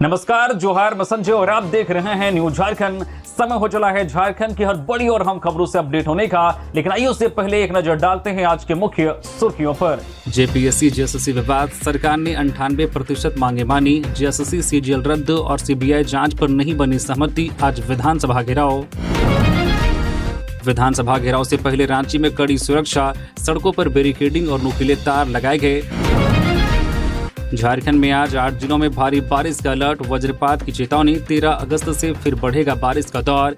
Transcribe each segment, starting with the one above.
नमस्कार, जोहार, मैं संजय और आप देख रहे हैं न्यूज झारखंड। समय हो चला है झारखंड की हर बड़ी और अहम खबरों से अपडेट होने का, लेकिन आइए उससे पहले एक नजर डालते हैं आज के मुख्य सुर्खियों पर। जेपीएससी जेएसएससी विवाद, सरकार ने 98% मांगे मानी, जेएसएससी सीजीएल रद्द और सीबीआई जांच पर नहीं बनी सहमति, आज विधानसभा घेराव। विधानसभा घेराव से पहले रांची में कड़ी सुरक्षा, सड़कों पर बैरिकेडिंग और नुकीले तार लगाए गए। झारखंड में आज 8 जिलों में भारी बारिश का अलर्ट, वज्रपात की चेतावनी, 13 अगस्त से फिर बढ़ेगा बारिश का दौर।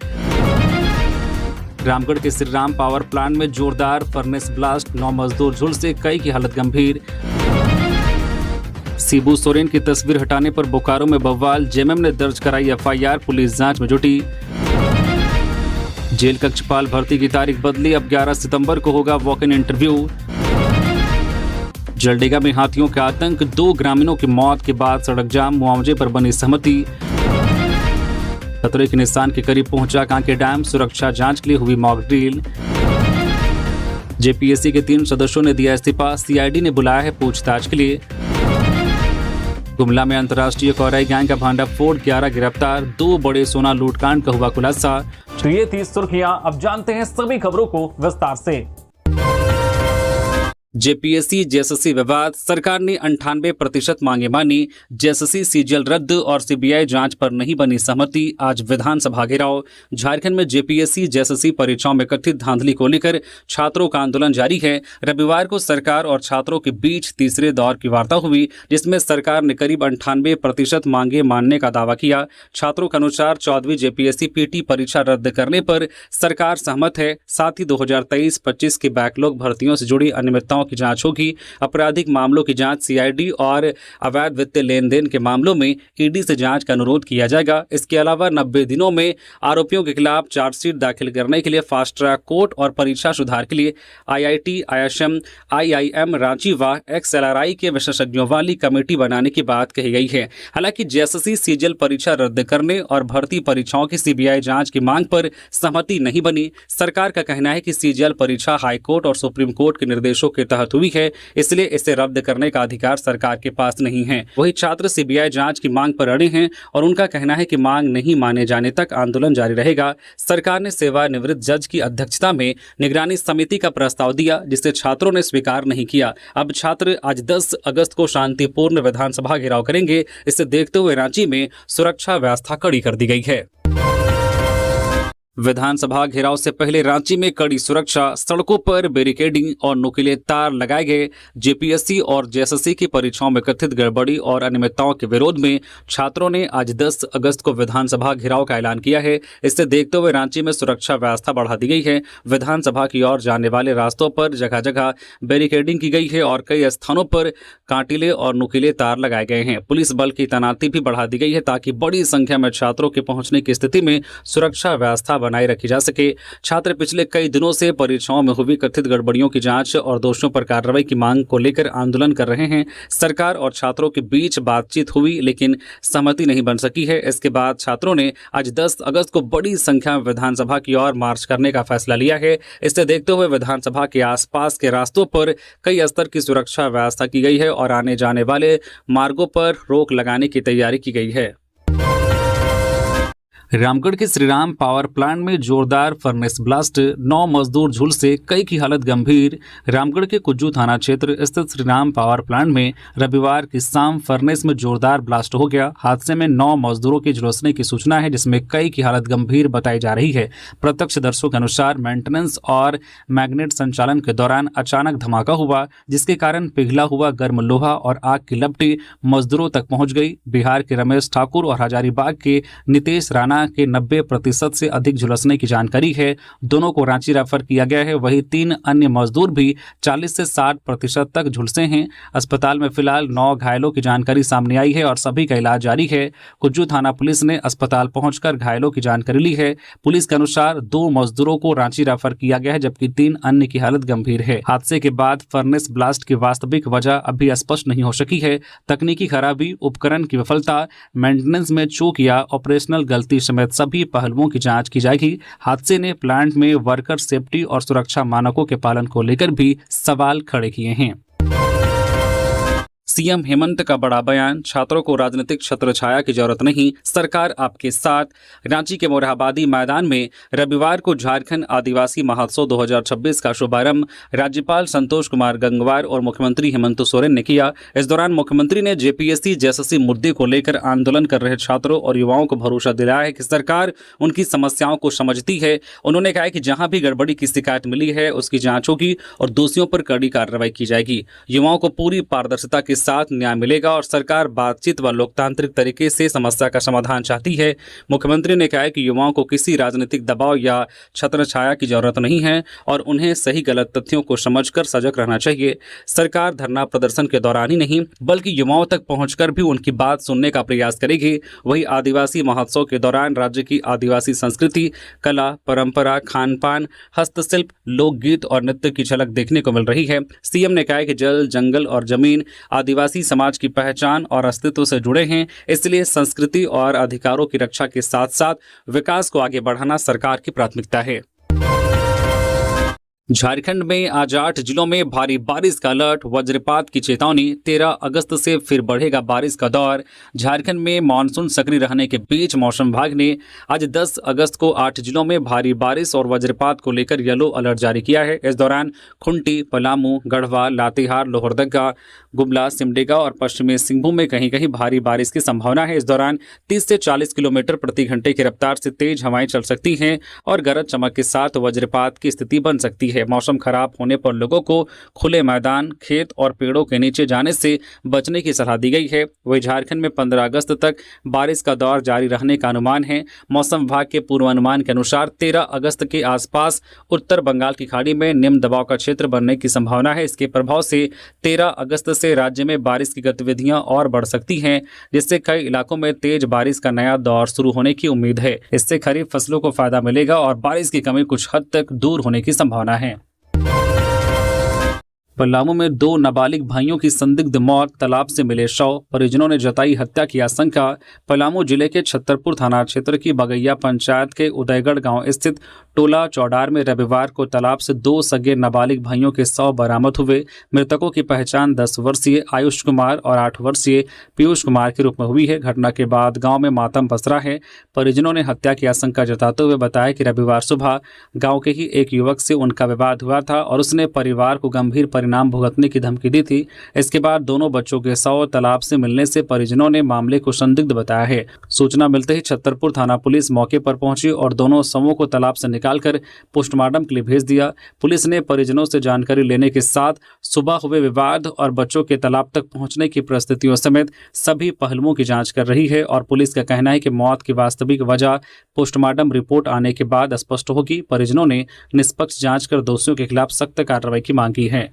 रामगढ़ के श्री राम पावर प्लांट में जोरदार फर्नेस ब्लास्ट, 9 मजदूर झुलसे, कई की हालत गंभीर। शिबू सोरेन की तस्वीर हटाने पर बोकारो में बवाल, जेएमएम ने दर्ज कराई एफआईआर, पुलिस जांच में जुटी। जेल कक्षपाल भर्ती की तारीख बदली, अब 11 सितंबर को होगा वॉक इन इंटरव्यू। जलडेगा में हाथियों का आतंक, 2 ग्रामीणों की मौत के बाद सड़क जाम, मुआवजे पर बनी सहमति। खतरे के निशान के करीब पहुंचा कांके डैम, सुरक्षा जांच के लिए हुई मॉक ड्रिल। जेपीएससी के 3 सदस्यों ने दिया इस्तीफा, सीआईडी ने बुलाया है पूछताछ के लिए। गुमला में अंतर्राष्ट्रीय कोराई गैंग का भांडाफोड़, 11 गिरफ्तार, 2 बड़े सोना लूटकांड का हुआ खुलासा। तो ये थी सुर्खियां, अब जानते हैं सभी खबरों को विस्तार से। जेपीएससी जेएसएससी विवाद, सरकार ने 98% मांगे मानी, जेएसएससी सीजीएल रद्द और सीबीआई जांच पर नहीं बनी सहमति, आज विधानसभा घेराव। झारखंड में जेपीएससी जेएसएससी परीक्षाओं में कथित धांधली को लेकर छात्रों का आंदोलन जारी है। रविवार को सरकार और छात्रों के बीच तीसरे दौर की वार्ता हुई, जिसमें सरकार ने करीब 98% मांगे मानने का दावा किया। छात्रों के अनुसार 14वीं जेपीएससी पीटी परीक्षा रद्द करने पर सरकार सहमत है। साथ ही 2023-25 की बैकलॉग भर्तियों से जुड़ी अनियमितताओं की जांच होगी। आपराधिक मामलों की जांच सीआईडी और अवैध वित्तीय लेन देन के मामलों में ईडी से जांच का अनुरोध किया जाएगा। इसके अलावा 90 दिनों में आरोपियों के खिलाफ चार्जशीट दाखिल करने के लिए फास्ट ट्रैक कोर्ट और परीक्षा सुधार के लिए आईआईटी, आईएसएम, आईआईएम रांची व एक्सएलआरआई के विशेषज्ञों वाली कमेटी बनाने की बात कही गई है। हालांकि जेएसएससी सीजीएल परीक्षा रद्द करने और भर्ती परीक्षाओं की सीबीआई जांच की मांग पर सहमति नहीं बनी। सरकार का कहना है कि सीजीएल परीक्षा हाईकोर्ट और सुप्रीम कोर्ट के निर्देशों के तहत हुई है, इसलिए इसे रद्द करने का अधिकार सरकार के पास नहीं है। वही छात्र सीबीआई जांच की मांग पर अड़े हैं और उनका कहना है कि मांग नहीं माने जाने तक आंदोलन जारी रहेगा। सरकार ने सेवानिवृत्त जज की अध्यक्षता में निगरानी समिति का प्रस्ताव दिया, जिसे छात्रों ने स्वीकार नहीं किया। अब छात्र आज 10 अगस्त को शांतिपूर्ण विधानसभा घेराव करेंगे। इसे देखते हुए रांची में सुरक्षा व्यवस्था कड़ी कर दी गई है। विधानसभा घेराव से पहले रांची में कड़ी सुरक्षा, सड़कों पर बैरिकेडिंग और नुकीले तार लगाए गए। जेपीएससी और जेएसएससी की परीक्षाओं में कथित गड़बड़ी और अनियमितताओं के विरोध में छात्रों ने आज 10 अगस्त को विधानसभा घेराव का ऐलान किया है। इसे देखते हुए रांची में सुरक्षा व्यवस्था बढ़ा दी गई है। विधानसभा की ओर जाने वाले रास्तों पर जगह जगह बैरिकेडिंग की गई है और कई स्थानों पर कांटिले और नुकीले तार लगाए गए हैं। पुलिस बल की तैनाती भी बढ़ा दी गई है ताकि बड़ी संख्या में छात्रों के पहुंचने की स्थिति में सुरक्षा व्यवस्था बनाए रखी जा सके। छात्र पिछले कई दिनों से परीक्षाओं में हुई कथित गड़बड़ियों की जांच और दोषियों पर कार्रवाई की मांग को लेकर आंदोलन कर रहे हैं। सरकार और छात्रों के बीच बातचीत हुई, लेकिन सहमति नहीं बन सकी है। इसके बाद छात्रों ने आज 10 अगस्त को बड़ी संख्या में विधानसभा की ओर मार्च करने का फैसला लिया है। इसे देखते हुए विधानसभा के आसपास के रास्तों पर कई स्तर की सुरक्षा व्यवस्था की गई है और आने जाने वाले मार्गों पर रोक लगाने की तैयारी की गई है। रामगढ़ के श्री राम पावर प्लांट में जोरदार फर्नेस ब्लास्ट, 9 मजदूर झुलसे, कई की हालत गंभीर। रामगढ़ के कुज्जू थाना क्षेत्र स्थित श्री राम पावर प्लांट में रविवार की शाम फर्नेस में जोरदार ब्लास्ट हो गया। हादसे में 9 मजदूरों के झुलसने की सूचना है, जिसमें कई की हालत गंभीर बताई जा रही है। प्रत्यक्षदर्शियों के अनुसार मेंटेनेंस और मैग्नेट संचालन के दौरान अचानक धमाका हुआ, जिसके कारण पिघला हुआ गर्म लोहा और आग की लपटें मजदूरों तक पहुंच गई। बिहार के रमेश ठाकुर और हजारीबाग के नितेश राणा के 90% से अधिक झुलसने की जानकारी है। दोनों को रांची रेफर किया गया है। वहीं 3 अन्य मजदूर भी 40 से 60% तक झुलसे हैं। अस्पताल में फिलहाल 9 घायलों की जानकारी सामने आई है और सभी का इलाज जारी है। कुज्जू थाना पुलिस ने अस्पताल पहुंचकर घायलों की जानकारी ली है। पुलिस के अनुसार 2 मजदूरों को रांची रेफर किया गया है, जबकि 3 अन्य की हालत गंभीर है। हादसे के बाद फर्नेस ब्लास्ट की वास्तविक वजह अभी स्पष्ट नहीं हो सकी है। तकनीकी खराबी, उपकरण की विफलता, मेंटेनेंस में चूक या ऑपरेशनल गलती समेत सभी पहलुओं की जांच की जाएगी। हादसे ने प्लांट में वर्कर सेफ्टी और सुरक्षा मानकों के पालन को लेकर भी सवाल खड़े किए हैं। सीएम हेमंत का बड़ा बयान, छात्रों को राजनीतिक छत्रछाया की जरूरत नहीं, सरकार आपके साथ। रांची के मोरहाबादी मैदान में रविवार को झारखंड आदिवासी महोत्सव 2026 का शुभारंभ राज्यपाल संतोष कुमार गंगवार और मुख्यमंत्री हेमंत सोरेन ने किया। इस दौरान मुख्यमंत्री ने जेपीएससी जेएसएससी मुद्दे को लेकर आंदोलन कर रहे छात्रों और युवाओं को भरोसा दिलाया है कि सरकार उनकी समस्याओं को समझती है। उन्होंने कहा कि जहां भी गड़बड़ी की शिकायत मिली है उसकी जांच होगी और दोषियों पर कड़ी कार्रवाई की जाएगी। युवाओं को पूरी पारदर्शिता के साथ न्याय मिलेगा और सरकार बातचीत व लोकतांत्रिक तरीके से समस्या का समाधान चाहती है। मुख्यमंत्री ने कहा कि युवाओं को किसी राजनीतिक दबाव या छत्रछाया की जरूरत नहीं है और उन्हें सही गलत तथ्यों को समझकर सजग रहना चाहिए। सरकार धरना प्रदर्शन के दौरान ही नहीं बल्कि युवाओं तक पहुंचकर भी उनकी बात सुनने का प्रयास करेगी। वहीं आदिवासी महोत्सव के दौरान राज्य की आदिवासी संस्कृति, कला, परंपरा, खान पान, हस्तशिल्प, लोकगीत और नृत्य की झलक देखने को मिल रही है। सीएम ने कहा कि जल, जंगल और जमीन आदिवासी समाज की पहचान और अस्तित्व से जुड़े हैं, इसलिए संस्कृति और अधिकारों की रक्षा के साथ साथ विकास को आगे बढ़ाना सरकार की प्राथमिकता है। झारखंड में आज 8 जिलों में भारी बारिश का अलर्ट, वज्रपात की चेतावनी। 13 अगस्त से फिर बढ़ेगा बारिश का दौर। झारखंड में मानसून सक्रिय रहने के बीच मौसम विभाग ने आज 10 अगस्त को 8 जिलों में भारी बारिश और वज्रपात को लेकर येलो अलर्ट जारी किया है। इस दौरान खुंटी, पलामू, गढ़वा, लातेहार, लोहरदगा, गुमला, सिमडेगा और पश्चिमी सिंहभूम में कहीं कहीं भारी बारिश की संभावना है। इस दौरान 30 से 40 किलोमीटर प्रति घंटे की रफ्तार से तेज हवाएं चल सकती हैं और गरज चमक के साथ वज्रपात की स्थिति बन सकती है। मौसम खराब होने पर लोगों को खुले मैदान, खेत और पेड़ों के नीचे जाने से बचने की सलाह दी गई है। वहीं झारखंड में 15 अगस्त तक बारिश का दौर जारी रहने का अनुमान है। मौसम विभाग के पूर्वानुमान के अनुसार 13 अगस्त के आसपास उत्तर बंगाल की खाड़ी में निम्न दबाव का क्षेत्र बनने की संभावना है। इसके प्रभाव से 13 अगस्त से राज्य में बारिश की गतिविधियां और बढ़ सकती हैं, जिससे कई इलाकों में तेज बारिश का नया दौर शुरू होने की उम्मीद है। इससे खरीफ फसलों को फायदा मिलेगा और बारिश की कमी कुछ हद तक दूर होने की संभावना है। पलामू में 2 नाबालिग भाइयों की संदिग्ध मौत, तालाब से मिले शव, परिजनों ने जताई हत्या की आशंका। पलामू जिले के छतरपुर थाना क्षेत्र की बगैया पंचायत के उदयगढ़ गांव स्थित टोला चौडार में रविवार को तालाब से 2 सगे नाबालिग भाइयों के शव बरामद हुए। मृतकों की पहचान 10 वर्षीय आयुष कुमार और 8 वर्षीय पीयूष कुमार के रूप में हुई है। घटना के बाद गाँव में मातम पसरा है। परिजनों ने हत्या की आशंका जताते हुए बताया कि रविवार सुबह गाँव के ही एक युवक से उनका विवाद हुआ था और उसने परिवार को गंभीर नाम भुगतने की धमकी दी थी। इसके बाद दोनों बच्चों के शव तालाब से मिलने से परिजनों ने मामले को संदिग्ध बताया है। सूचना मिलते ही छतरपुर थाना पुलिस मौके पर पहुंची और दोनों शवों को तालाब से निकालकर पोस्टमार्टम के लिए भेज दिया। पुलिस ने परिजनों से जानकारी लेने के साथ सुबह हुए विवाद और बच्चों के तालाब तक पहुंचने की परिस्थितियों समेत सभी पहलुओं की जांच कर रही है और पुलिस का कहना है कि मौत की वास्तविक वजह पोस्टमार्टम रिपोर्ट आने के बाद स्पष्ट होगी। परिजनों ने निष्पक्ष जांच कर दोषियों के खिलाफ सख्त कार्रवाई की मांग की है।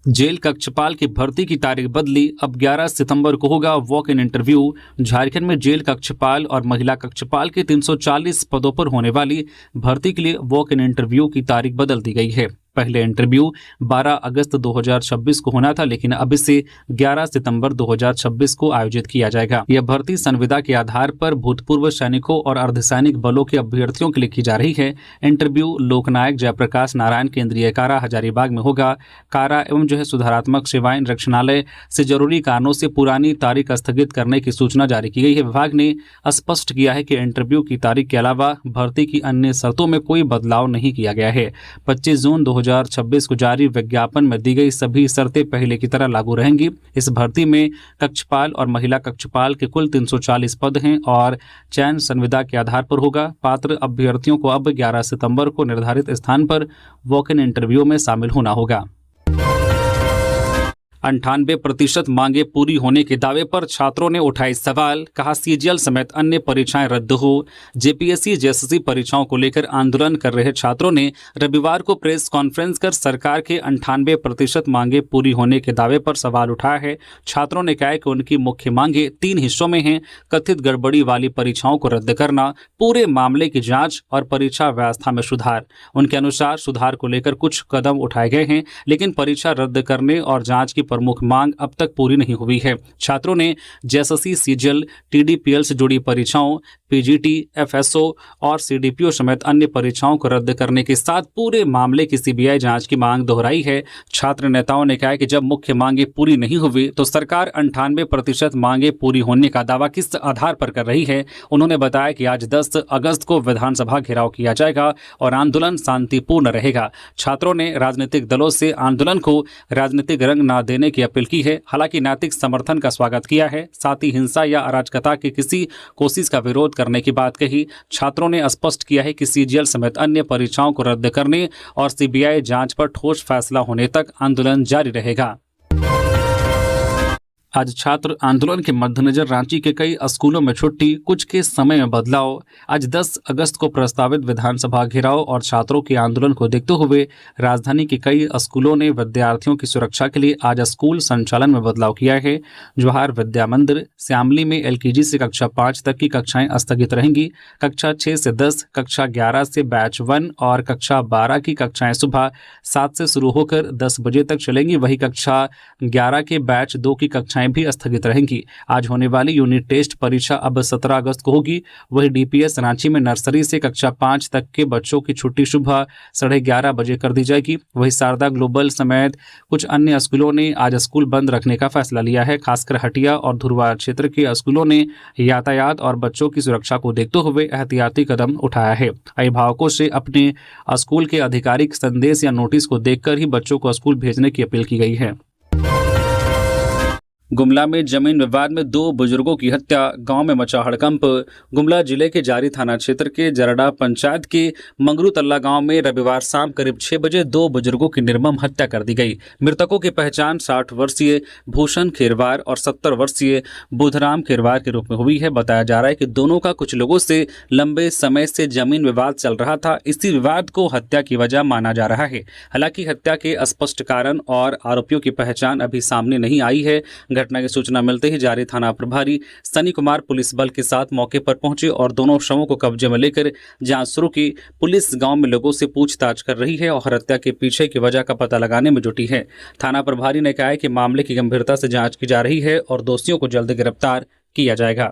जेल कक्षपाल की भर्ती की तारीख बदली, अब 11 सितंबर को होगा वॉक इन इंटरव्यू। झारखंड में जेल कक्षपाल और महिला कक्षपाल के 340 पदों पर होने वाली भर्ती के लिए वॉक इन इंटरव्यू की तारीख बदल दी गई है। पहले इंटरव्यू 12 अगस्त 2026 को होना था, लेकिन अब इसे 11 सितंबर 2026 को आयोजित किया जाएगा। यह भर्ती संविदा के आधार पर भूतपूर्व सैनिकों और अर्धसैनिक बलों के अभ्यर्थियों के लिए की जा रही है। इंटरव्यू लोकनायक जयप्रकाश नारायण केंद्रीय कारा हजारीबाग में होगा। कारा एवं सुधारात्मक सेवाएं निरीक्षणालय से जरूरी कारणों से पुरानी तारीख स्थगित करने की सूचना जारी की गई है। विभाग ने स्पष्ट किया है कि इंटरव्यू की तारीख के अलावा भर्ती की अन्य शर्तों में कोई बदलाव नहीं किया गया है। 25 जून 2026 को जारी विज्ञापन में दी गई सभी शर्तें पहले की तरह लागू रहेंगी। इस भर्ती में कक्षपाल और महिला कक्षपाल के कुल 340 पद हैं और चयन संविदा के आधार पर होगा। पात्र अभ्यर्थियों को अब 11 सितंबर को निर्धारित स्थान पर वॉक इन इंटरव्यू में शामिल होना होगा। 98% मांगे पूरी होने के दावे पर छात्रों ने उठाए सवाल, कहा सीजीएल समेत अन्य परीक्षाएं रद्द हो। जेपीएससी जेएसएससी परीक्षाओं को लेकर आंदोलन कर रहे छात्रों ने रविवार को प्रेस कॉन्फ्रेंस कर सरकार के 98% मांगे पूरी होने के दावे पर सवाल उठाया है। छात्रों ने कहा कि उनकी मुख्य मांगे 3 हिस्सों में हैं: कथित गड़बड़ी वाली परीक्षाओं को रद्द करना, पूरे मामले की जांच और परीक्षा व्यवस्था में सुधार। उनके अनुसार सुधार को लेकर कुछ कदम उठाए गए हैं, लेकिन परीक्षा रद्द करने और जांच की प्रमुख मांग अब तक पूरी नहीं हुई है। छात्रों ने जेएसएससी, सीजीएल, टीडीपीएल से जुड़ी परीक्षाओं, पीजीटी, एफएसओ और सीडीपीओ समेत अन्य परीक्षाओं को रद्द करने के साथ पूरे मामले की सीबीआई जांच की मांग दोहराई है। छात्र नेताओं ने कहा कि जब मुख्य मांगे पूरी नहीं हुई तो सरकार 98% मांगे पूरी होने का दावा किस आधार पर कर रही है। उन्होंने बताया कि आज 10 अगस्त को विधानसभा घेराव किया जाएगा और आंदोलन शांतिपूर्ण रहेगा। छात्रों ने राजनीतिक दलों से आंदोलन को राजनीतिक रंग न देने की अपील की है। हालांकि नैतिक समर्थन का स्वागत किया है, साथ ही हिंसा या अराजकता की किसी कोशिश का विरोध करने की बात कही। छात्रों ने स्पष्ट किया है कि सीजीएल समेत अन्य परीक्षाओं को रद्द करने और सीबीआई जांच पर ठोस फैसला होने तक आंदोलन जारी रहेगा। आज छात्र आंदोलन के मद्देनजर रांची के कई स्कूलों में छुट्टी, कुछ के समय में बदलाव। आज 10 अगस्त को प्रस्तावित विधानसभा घेराव और छात्रों के आंदोलन को देखते हुए राजधानी के कई स्कूलों ने विद्यार्थियों की सुरक्षा के लिए आज स्कूल संचालन में बदलाव किया है। जवाहर विद्या मंदिर श्यामली में एलकेजी से कक्षा 5 तक की कक्षाएं स्थगित रहेंगी। कक्षा 6 से 10, कक्षा 11 से बैच 1 और कक्षा 12 की कक्षाएं सुबह 7 से शुरू होकर 10 बजे तक चलेंगी। वही कक्षा 11 के बैच 2 की कक्षाएं भी स्थगित रहेंगी। आज होने वाली यूनिट टेस्ट परीक्षा अब 17 अगस्त को होगी। वही डीपीएस रांची में नर्सरी से कक्षा 5 तक के बच्चों की छुट्टी सुबह 11:30 बजे कर दी जाएगी। वही शारदा ग्लोबल समेत कुछ अन्य स्कूलों ने आज स्कूल बंद रखने का फैसला लिया है। खासकर हटिया और धुरवा क्षेत्र के स्कूलों ने यातायात और बच्चों की सुरक्षा को देखते हुए एहतियाती कदम उठाया है। अभिभावकों से अपने स्कूल के आधिकारिक संदेश या नोटिस को देखकर ही बच्चों को स्कूल भेजने की अपील की गई है। गुमला में जमीन विवाद में 2 बुजुर्गों की हत्या, गांव में मचा हड़कंप। गुमला जिले के जारी थाना क्षेत्र के जरडा पंचायत के मंगरू तल्ला गांव में रविवार शाम करीब 6 बजे 2 बुजुर्गों की निर्मम हत्या कर दी गई। मृतकों की पहचान 60 वर्षीय भूषण खेरवार और 70 वर्षीय बुधराम खेरवार के रूप में हुई है। बताया जा रहा है कि दोनों का कुछ लोगों से लंबे समय से जमीन विवाद चल रहा था। इसी विवाद को हत्या की वजह माना जा रहा है। हालांकि हत्या के स्पष्ट कारण और आरोपियों की पहचान अभी सामने नहीं आई है। घटना की सूचना मिलते ही जारी थाना प्रभारी सनी कुमार पुलिस बल के साथ मौके पर पहुंचे और दोनों शवों को कब्जे में लेकर जांच शुरू की। पुलिस गांव में लोगों से पूछताछ कर रही है और हत्या के पीछे की वजह का पता लगाने में जुटी है। थाना प्रभारी ने कहा है कि मामले की गंभीरता से जांच की जा रही है और दोषियों को जल्द गिरफ्तार किया जाएगा।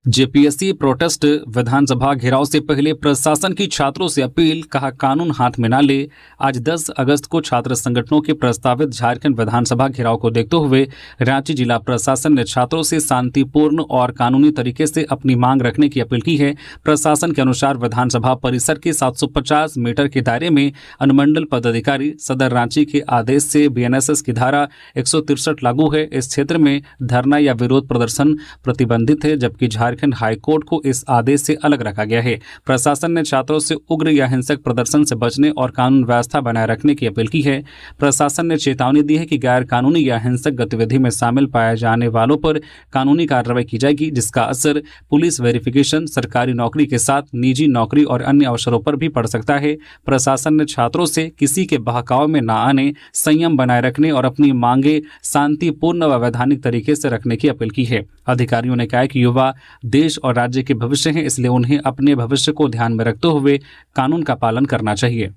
जेपीएससी प्रोटेस्ट विधानसभा घेराव से पहले प्रशासन की छात्रों से अपील, कहा कानून हाथ में ना ले। आज 10 अगस्त को छात्र संगठनों के प्रस्तावित झारखंड विधानसभा घेराव को देखते हुए रांची जिला प्रशासन ने छात्रों से शांतिपूर्ण और कानूनी तरीके से अपनी मांग रखने की अपील की है। प्रशासन के अनुसार विधानसभा परिसर के 750 मीटर के दायरे में अनुमंडल पदाधिकारी सदर रांची के आदेश से बीएनएसएस की धारा 163 लागू है। इस क्षेत्र में धरना या विरोध प्रदर्शन प्रतिबंधित है, जबकि झारखंड हाईकोर्ट को इस आदेश से अलग रखा गया है। प्रशासन ने छात्रों से उग्र या हिंसक प्रदर्शन से बचने और कानून व्यवस्था बनाए रखने की अपील की है। प्रशासन ने चेतावनी दी है कि गैर कानूनी या हिंसक गतिविधि में शामिल पाए जाने वालों पर कानूनी कार्रवाई की जाएगी, जिसका असर पुलिस वेरिफिकेशन, सरकारी नौकरी के साथ निजी नौकरी और अन्य अवसरों पर भी पड़ सकता है। प्रशासन ने छात्रों से किसी के बहकाव में न आने, संयम बनाए रखने और अपनी मांगे शांतिपूर्ण व वैधानिक तरीके से रखने की अपील की है। अधिकारियों ने कहा कि युवा देश और राज्य के भविष्य हैं, इसलिए उन्हें अपने भविष्य को ध्यान में रखते हुए कानून का पालन करना चाहिए।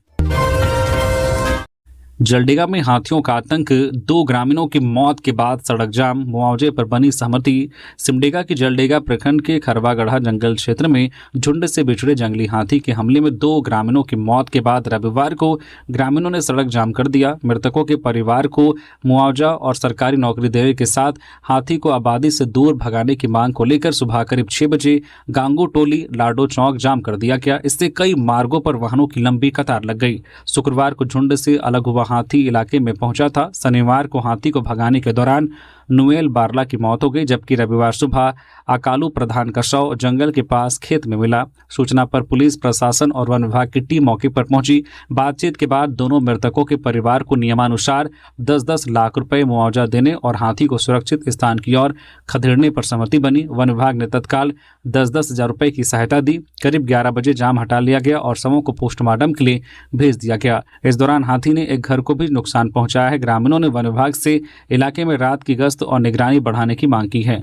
जलडेगा में हाथियों का आतंक, 2 ग्रामीणों की मौत के बाद सड़क जाम, मुआवजे पर बनी सहमति। सिमडेगा के जलडेगा प्रखंड के खरवागढ़ा जंगल क्षेत्र में झुंड से बिछड़े जंगली हाथी के हमले में 2 ग्रामीणों की मौत के बाद रविवार को ग्रामीणों ने सड़क जाम कर दिया। मृतकों के परिवार को मुआवजा और सरकारी नौकरी देने के साथ हाथी को आबादी से दूर भगाने की मांग को लेकर सुबह करीब 6 बजे गांगू टोली लाडो चौक जाम कर दिया गया। इससे कई मार्गों पर वाहनों की लंबी कतार लग गई। शुक्रवार को झुंड से अलग हुआ हाथी इलाके में पहुंचा था। शनिवार को हाथी को भगाने के दौरान नुएल बारला की मौत हो गई, जबकि रविवार सुबह अकालू प्रधान का शव जंगल के पास खेत में मिला। सूचना पर पुलिस प्रशासन और वन विभाग की टीम मौके पर पहुंची। बातचीत के बाद दोनों मृतकों के परिवार को नियमानुसार 10-10 लाख रुपए मुआवजा देने और हाथी को सुरक्षित स्थान की ओर खदेड़ने पर सहमति बनी। वन विभाग ने तत्काल 10-10 हजार रुपए की सहायता दी। करीब 11 बजे जाम हटा लिया गया और शवों को पोस्टमार्टम के लिए भेज दिया गया। इस दौरान हाथी ने एक घर को भी नुकसान पहुंचाया है। ग्रामीणों ने वन विभाग से इलाके में रात की गश्त और निगरानी बढ़ाने की मांग की है।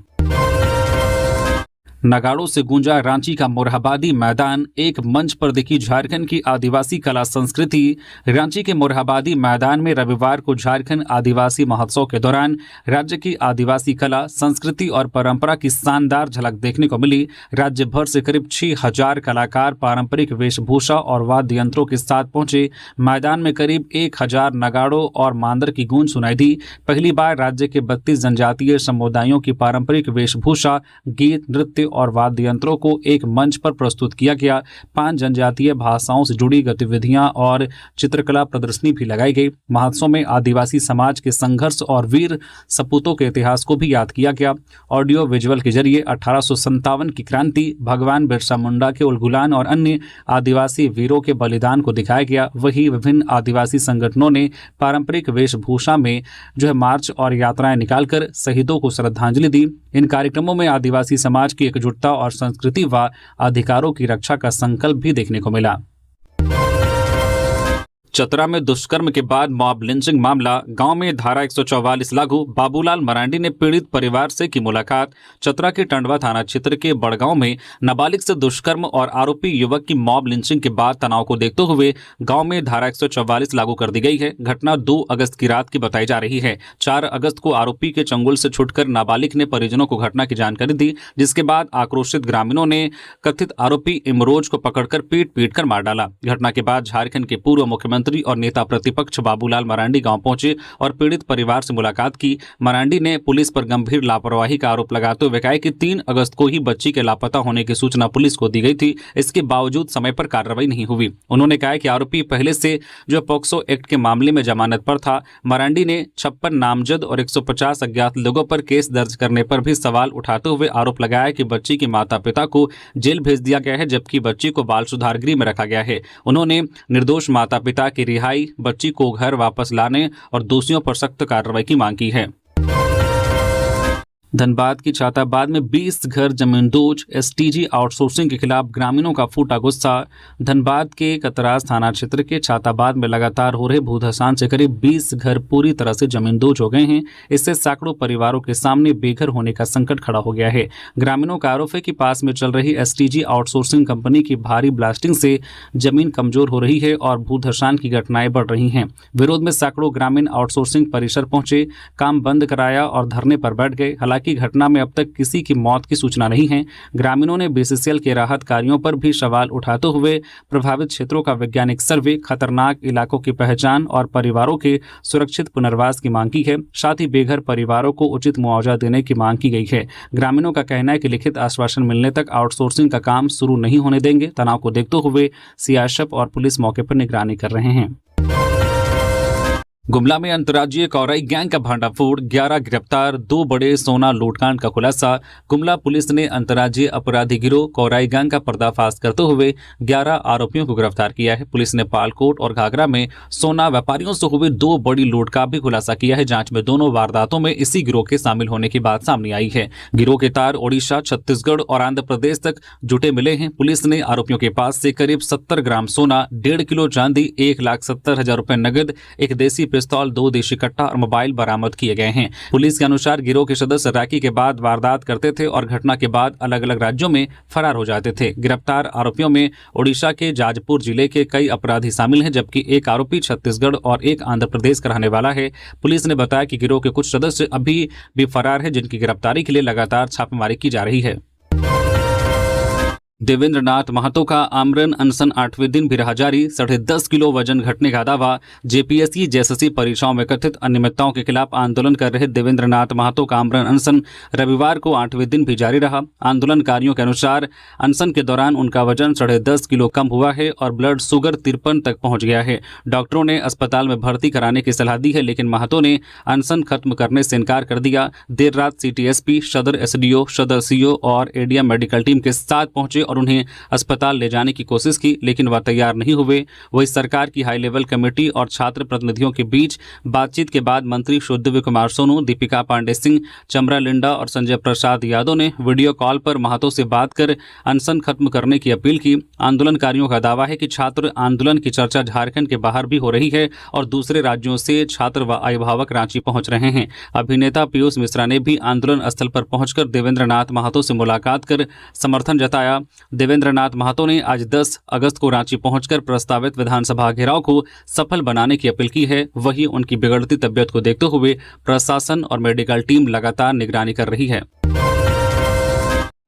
नगाड़ों से गूंजा रांची का मोरहाबादी मैदान, एक मंच पर दिखी झारखंड की आदिवासी कला संस्कृति। रांची के मोरहाबादी मैदान में रविवार को झारखंड आदिवासी महोत्सव के दौरान राज्य की आदिवासी कला, संस्कृति और परंपरा की शानदार झलक देखने को मिली। राज्य भर से करीब 6000 कलाकार पारंपरिक वेशभूषा और वाद्य यंत्रों के साथ पहुंचे। मैदान में करीब 1000 नगाड़ों और मांदर की गूंज सुनाई दी। पहली बार राज्य के 32 जनजातीय समुदायों की पारंपरिक वेशभूषा, गीत, नृत्य और वाद्य यंत्रों को एक मंच पर प्रस्तुत किया गया। 5 जनजातीय भाषाओं से जुड़ी गतिविधियां और चित्रकला प्रदर्शनी भी लगाई गई। महोत्सव में आदिवासी समाज के संघर्ष और वीर सपूतों के इतिहास को भी याद किया गया। ऑडियो विजुअल के जरिए 1857 की क्रांति, भगवान बिरसा मुंडा के उलगुलान और अन्य आदिवासी वीरों के बलिदान को दिखाया गया। वहीं विभिन्न आदिवासी संगठनों ने पारंपरिक वेशभूषा में मार्च और यात्राएं निकालकर शहीदों को श्रद्धांजलि दी। इन कार्यक्रमों में आदिवासी समाज की एकजुटता और संस्कृति व अधिकारों की रक्षा का संकल्प भी देखने को मिला। चतरा में दुष्कर्म के बाद मॉब लिंचिंग मामला, गांव में धारा 144 लागू, बाबूलाल मरांडी ने पीड़ित परिवार से की मुलाकात। चतरा के टंडवा थाना क्षेत्र के बड़गांव में नाबालिग से दुष्कर्म और आरोपी युवक की मॉब लिंचिंग के बाद तनाव को देखते हुए गांव में धारा 144 लागू कर दी गई है। घटना 2 अगस्त की रात की बताई जा रही है। 4 अगस्त को आरोपी के चंगुल से छूटकर नाबालिग ने परिजनों को घटना की जानकारी दी, जिसके बाद आक्रोशित ग्रामीणों ने कथित आरोपी इमरोज को पकड़कर पीट कर मार डाला। घटना के बाद झारखंड के पूर्व मुख्यमंत्री और नेता प्रतिपक्ष बाबूलाल मरांडी गांव पहुंचे और पीड़ित परिवार से मुलाकात की। मरांडी ने पुलिस पर गंभीर लापरवाही का आरोप लगाते हुए कहा कि 3 अगस्त को ही बच्ची के लापता होने की सूचना पुलिस को दी गई थी, इसके बावजूद समय पर कार्रवाई नहीं हुई। उन्होंने कहा कि आरोपी पहले से पॉक्सो एक्ट के मामले में जमानत पर था। मरांडी ने 56 नामजद और 150 अज्ञात लोगों पर केस दर्ज करने पर भी सवाल उठाते हुए आरोप लगाया कि बच्ची के माता पिता को जेल भेज दिया गया है, जबकि बच्ची को बाल सुधार गृह में रखा गया है। उन्होंने निर्दोष माता पिता की रिहाई, बच्ची को घर वापस लाने और दोषियों पर सख्त कार्रवाई की मांग की है। धनबाद की छाताबाद में 20 घर जमींदोज, एसटीजी आउटसोर्सिंग के खिलाफ ग्रामीणों का फूटा गुस्सा। धनबाद के कतरास थाना क्षेत्र के छाताबाद में लगातार हो रहे भूधसान से करीब 20 घर पूरी तरह से जमींदोज हो गए हैं। इससे सैकड़ों परिवारों के सामने बेघर होने का संकट खड़ा हो गया है। ग्रामीणों का आरोप है कि पास में चल रही एसटीजी आउटसोर्सिंग कंपनी की भारी ब्लास्टिंग से जमीन कमजोर हो रही है और भूधसान की घटनाएं बढ़ रही हैं। विरोध में सैकड़ों ग्रामीण आउटसोर्सिंग परिसर पहुंचे, काम बंद कराया और धरने पर बैठ गए। हालांकि घटना में अब तक किसी की मौत की सूचना नहीं है। ग्रामीणों ने बीसीसीएल के राहत कार्यों पर भी सवाल उठाते हुए प्रभावित क्षेत्रों का वैज्ञानिक सर्वे, खतरनाक इलाकों की पहचान और परिवारों के सुरक्षित पुनर्वास की मांग की है। साथ ही बेघर परिवारों को उचित मुआवजा देने की मांग की गई है। ग्रामीणों का कहना है कि लिखित आश्वासन मिलने तक आउटसोर्सिंग का काम शुरू नहीं होने देंगे। तनाव को देखते हुए सीआरपीएफ और पुलिस मौके पर निगरानी कर रहे हैं। गुमला में अंतर्राज्यीय कौराई गैंग का भांडाफोड़, 11 गिरफ्तार, 2 बड़े सोना लूटकांड का खुलासा। गुमला पुलिस ने अंतर्राज्यीय अपराधी गिरोह कौराई गैंग का पर्दाफाश करते हुए 11 आरोपियों को गिरफ्तार किया है। पुलिस ने पालकोट और घाघरा में सोना व्यापारियों से हुई 2 बड़ी लूट का भी खुलासा किया है। जांच में दोनों वारदातों में इसी गिरोह के शामिल होने की बात सामने आई है। गिरोह के तार ओडिशा, छत्तीसगढ़ और आंध्र प्रदेश तक जुटे मिले हैं। पुलिस ने आरोपियों के पास से करीब 70 ग्राम सोना, 1.5 किलो चांदी, 1,70,000 रुपए नगद, एक देसी पिस्तौल, 2 देशी कट्टा और मोबाइल बरामद किए गए हैं। पुलिस के अनुसार गिरोह के सदस्य रैकी के बाद वारदात करते थे और घटना के बाद अलग अलग राज्यों में फरार हो जाते थे। गिरफ्तार आरोपियों में ओडिशा के जाजपुर जिले के कई अपराधी शामिल हैं, जबकि एक आरोपी छत्तीसगढ़ और एक आंध्र प्रदेश का रहने वाला है। पुलिस ने बताया कि गिरोह के कुछ सदस्य अभी भी फरार हैं, जिनकी गिरफ्तारी के लिए लगातार छापेमारी की जा रही है। देवेंद्र नाथ महतो का आमरण अनशन 8वें दिन भी रहा जारी। 10.5 किलो वजन घटने का दावा। जेपीएससी जेएसएससी परीक्षाओं में कथित अनियमितताओं के खिलाफ आंदोलन कर रहे देवेंद्र नाथ महतो का आमरण अनशन रविवार को 8वें दिन भी जारी रहा। आंदोलनकारियों के अनुसार अनशन के दौरान उनका वजन 10.5 किलो कम हुआ है और ब्लड शुगर 53 तक पहुंच गया है। डॉक्टरों ने अस्पताल में भर्ती कराने की सलाह दी है, लेकिन महतो ने अनशन खत्म करने से इनकार कर दिया। देर रात सिटी एसपी, सदर एसडीओ, सदर सीओ और एडीएम मेडिकल टीम के साथ पहुंचे और उन्हें अस्पताल ले जाने की कोशिश की, लेकिन वह तैयार नहीं हुए। वही सरकार की हाई लेवल कमेटी और छात्र प्रतिनिधियों के बीच बातचीत के बाद मंत्री सुखदेव कुमार सोनू, दीपिका पांडे सिंह, चमरा लिंडा और संजय प्रसाद यादव ने वीडियो कॉल पर महतो से बात कर अनशन खत्म करने की अपील की। आंदोलनकारियों का दावा है कि छात्र आंदोलन की चर्चा झारखंड के बाहर भी हो रही है और दूसरे राज्यों से छात्र व अभिभावक रांची पहुंच रहे हैं। अभिनेता पीयूष मिश्रा ने भी आंदोलन स्थल पर पहुंचकर देवेंद्र नाथ महतो से मुलाकात कर समर्थन जताया। देवेंद्र नाथ महतो ने आज 10 अगस्त को रांची पहुंचकर प्रस्तावित विधानसभा घेराव को सफल बनाने की अपील की है। वहीं उनकी बिगड़ती तबियत को देखते हुए प्रशासन और मेडिकल टीम लगातार निगरानी कर रही है।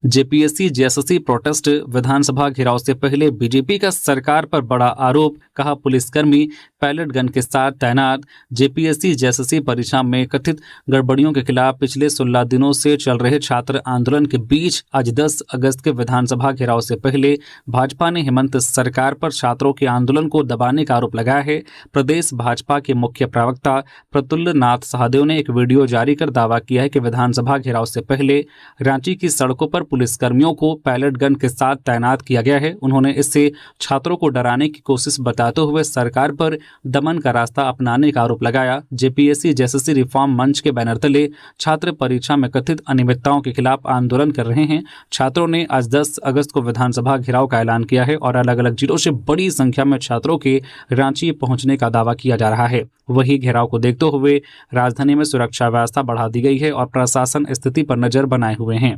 जेपीएससी जेएसएससी प्रोटेस्ट विधानसभा घेराव से पहले बीजेपी का सरकार पर बड़ा आरोप, कहा पुलिसकर्मी पैलेट गन के साथ तैनात। जेपीएससी जेएसएससी परीक्षा में कथित गड़बड़ियों के खिलाफ पिछले 16 दिनों से चल रहे छात्र आंदोलन के बीच आज 10 अगस्त के विधानसभा घेराव से पहले भाजपा ने हेमंत सरकार पर छात्रों के आंदोलन को दबाने का आरोप लगाया है। प्रदेश भाजपा के मुख्य प्रवक्ता प्रफुल्ल नाथ सहदेव ने एक वीडियो जारी कर दावा किया है कि विधानसभा घेराव से पहले रांची की सड़कों पर पुलिसकर्मियों को पैलेट गन के साथ तैनात किया गया है। उन्होंने इससे छात्रों को डराने की कोशिश बताते हुए सरकार पर दमन का रास्ता अपनाने का आरोप लगाया। जेपीएससी जेएसएससी रिफॉर्म मंच के बैनर तले छात्र परीक्षा में कथित अनियमितताओं के खिलाफ आंदोलन कर रहे हैं। छात्रों ने आज 10 अगस्त को विधानसभा घेराव का ऐलान किया है और अलग अलग जिलों से बड़ी संख्या में छात्रों के रांची पहुंचने का दावा किया जा रहा है। वही घेराव को देखते हुए राजधानी में सुरक्षा व्यवस्था बढ़ा दी गई है और प्रशासन स्थिति पर नजर बनाए हुए हैं।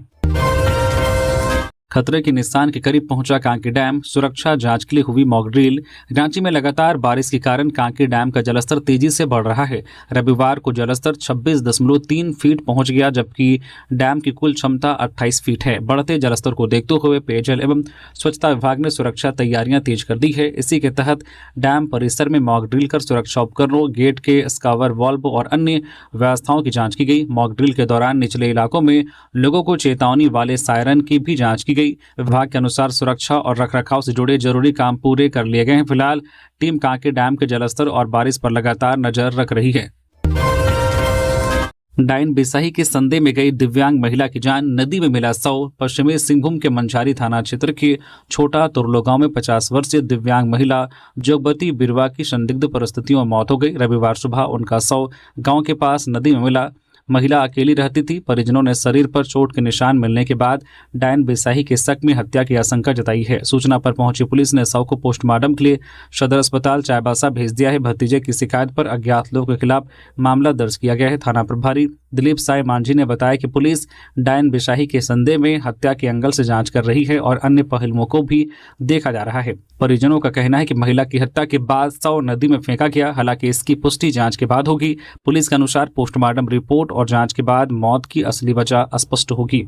खतरे के निशान के करीब पहुंचा कांके डैम, सुरक्षा जांच के लिए हुई मॉक ड्रिल। रांची में लगातार बारिश के कारण कांके डैम का जलस्तर तेजी से बढ़ रहा है। रविवार को जलस्तर 26.3 फीट पहुंच गया, जबकि डैम की कुल क्षमता 28 फीट है। बढ़ते जलस्तर को देखते हुए पेयजल एवं स्वच्छता विभाग ने सुरक्षा तैयारियां तेज कर दी है। इसी के तहत डैम परिसर में मॉक ड्रिल कर सुरक्षा उपकरणों, गेट के स्कावर वाल्व और अन्य व्यवस्थाओं की जाँच की गई। मॉक ड्रिल के दौरान निचले इलाकों में लोगों को चेतावनी वाले सायरन की भी जाँच की गई। विभाग के अनुसार सुरक्षा और रखरखाव से जुड़े जरूरी काम पूरे कर लिए गए हैं। फिलहाल टीम कांके डैम के जलस्तर और बारिश पर लगातार नजर रख रही है। डायन बिसाही के संदेह में गई दिव्यांग महिला की जान, नदी में मिला शव। पश्चिमी सिंहभूम के मंझारी थाना क्षेत्र के छोटा तुरलो गांव में 50 वर्षीय दिव्यांग महिला जोगबती बिरवा की संदिग्ध परिस्थितियों में मौत हो गई। रविवार सुबह उनका शव गांव के पास नदी में मिला। महिला अकेली रहती थी। परिजनों ने शरीर पर चोट के निशान मिलने के बाद डायन बिसाही के शक में हत्या की आशंका जताई है। सूचना पर पहुंची पुलिस ने शव को पोस्टमार्टम के लिए सदर अस्पताल चाईबासा भेज दिया है। भतीजे की शिकायत पर अज्ञात लोगों के खिलाफ मामला दर्ज किया गया है। थाना प्रभारी दिलीप साय मांझी ने बताया कि पुलिस डायन बिसाही के संदेह में हत्या के एंगल से जांच कर रही है और अन्य पहलुओं को भी देखा जा रहा है। परिजनों का कहना है कि महिला की हत्या के बाद शव नदी में फेंका गया। हालांकि इसकी पुष्टि जांच के बाद होगी। पुलिस के अनुसार पोस्टमार्टम रिपोर्ट और जांच के बाद मौत की असली वजह स्पष्ट होगी।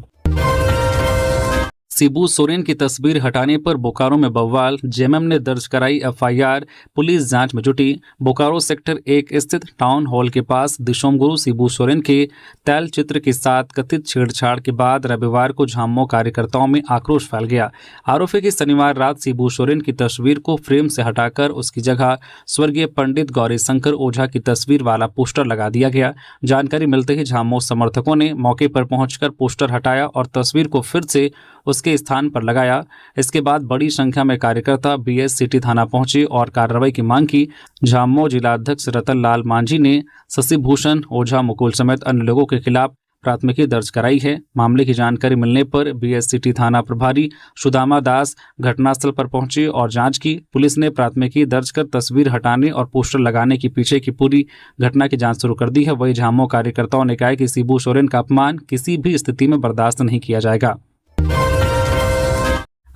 शिबू सोरेन की तस्वीर हटाने पर बोकारो में बवाल, जेएमएम ने दर्ज कराई एफआईआर। पुलिस जांच में जुटी। बोकारो सेक्टर 1 स्थित टाउन हॉल के पास दिशोमगुरु शिबू सोरेन के तैल चित्र के साथ कथित छेड़छाड़ के बाद रविवार को झामुमो कार्यकर्ताओं में आक्रोश फैल गया। आरोप है कि शनिवार रात शिबू सोरेन की तस्वीर को फ्रेम से हटाकर उसकी जगह स्वर्गीय पंडित गौरी शंकर ओझा की तस्वीर वाला पोस्टर लगा दिया गया। जानकारी मिलते ही झामुमो समर्थकों ने मौके पर पहुंचकर पोस्टर हटाया और तस्वीर को फिर से उसके स्थान पर लगाया। इसके बाद बड़ी संख्या में कार्यकर्ता बीएस सिटी थाना पहुंचे और कार्रवाई की मांग की। झामुमो जिलाध्यक्ष रतन लाल मांझी ने शशि भूषण ओझा मुकुल समेत अन्य लोगों के खिलाफ प्राथमिकी दर्ज कराई है। मामले की जानकारी मिलने पर बीएस सिटी थाना प्रभारी सुदामा दास घटनास्थल पर पहुंचे और जांच की। पुलिस ने प्राथमिकी दर्ज कर तस्वीर हटाने और पोस्टर लगाने के पीछे की पूरी घटना की जांच शुरू कर दी है। वही झामुमो कार्यकर्ताओं ने कहा कि शिबू सोरेन का अपमान किसी भी स्थिति में बर्दाश्त नहीं किया जाएगा।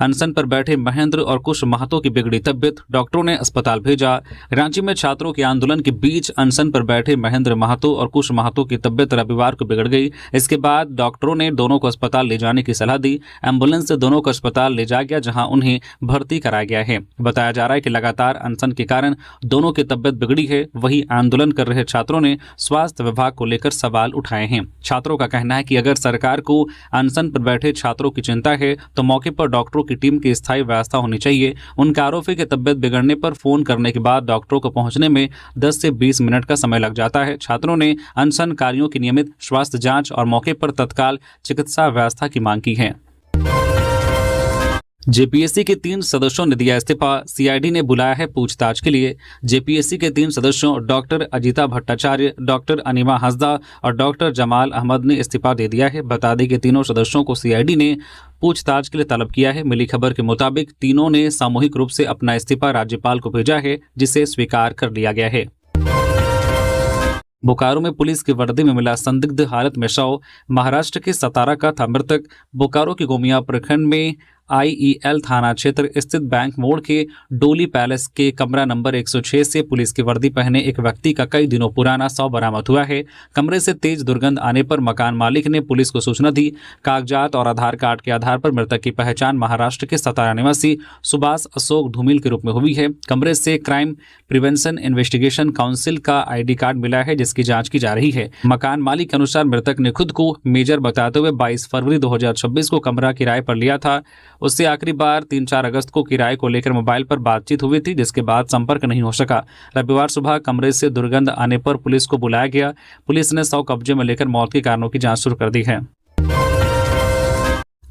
अनशन पर बैठे महेंद्र और कुश महतो की बिगड़ी तबियत, डॉक्टरों ने अस्पताल भेजा। रांची में छात्रों के आंदोलन के बीच अनशन पर बैठे महेंद्र महतो और कुश महतो की तबियत रविवार को बिगड़ गई। इसके बाद डॉक्टरों ने दोनों को अस्पताल ले जाने की सलाह दी। एम्बुलेंस से दोनों को अस्पताल ले जाया गया, जहां उन्हें भर्ती कराया गया है। बताया जा रहा है कि लगातार अनशन के कारण दोनों की तबियत बिगड़ी है। वहीं आंदोलन कर रहे छात्रों ने स्वास्थ्य विभाग को लेकर सवाल उठाए हैं। छात्रों का कहना है कि अगर सरकार को अनशन पर बैठे छात्रों की चिंता है तो मौके पर डॉक्टरों की टीम की स्थायी व्यवस्था होनी चाहिए। उनका आरोप है कि तबियत बिगड़ने पर फोन करने के बाद डॉक्टरों को पहुंचने में 10 से 20 मिनट का समय लग जाता है। छात्रों ने अनशनकारियों की नियमित स्वास्थ्य जांच और मौके पर तत्काल चिकित्सा व्यवस्था की मांग की है। जेपीएससी के 3 सदस्यों ने दिया इस्तीफा, सीआईडी ने बुलाया है पूछताछ के लिए। जेपीएससी के 3 सदस्यों डॉक्टर अजिता भट्टाचार्य, डॉक्टर अनिमा हंसदा और डॉक्टर जमाल अहमद ने इस्तीफा दे दिया है। बता दें कि तीनों सदस्यों को सीआईडी ने पूछताछ के लिए तलब किया है। मिली खबर के मुताबिक तीनों ने सामूहिक रूप से अपना इस्तीफा राज्यपाल को भेजा है, जिसे स्वीकार कर लिया गया है। बोकारो में पुलिस की वर्दी में मिला संदिग्ध हालत में शव, महाराष्ट्र के सतारा का था मृतक। बोकारो के गोमिया प्रखंड में आईईएल थाना क्षेत्र स्थित बैंक मोड़ के डोली पैलेस के कमरा नंबर 106 से पुलिस की वर्दी पहने एक व्यक्ति का कई दिनों पुराना शव बरामद हुआ है। कमरे से तेज दुर्गंध आने पर मकान मालिक ने पुलिस को सूचना दी। कागजात और आधार कार्ड के आधार पर मृतक की पहचान महाराष्ट्र के सतारा निवासी सुभाष अशोक धूमिल के रूप में हुई है। कमरे से क्राइम प्रिवेंशन इन्वेस्टिगेशन काउंसिल का आईडी कार्ड मिला है, जिसकी जांच की जा रही है। मकान मालिक के अनुसार मृतक ने खुद को मेजर बताते हुए 22 फरवरी 2026 को कमरा किराए पर लिया था। उससे आखिरी बार 3-4 अगस्त को किराए को लेकर मोबाइल पर बातचीत हुई थी, जिसके बाद संपर्क नहीं हो सका। रविवार सुबह कमरे से दुर्गंध आने पर पुलिस को बुलाया गया। पुलिस ने शव कब्जे में लेकर मौत के कारणों की जांच शुरू कर दी है।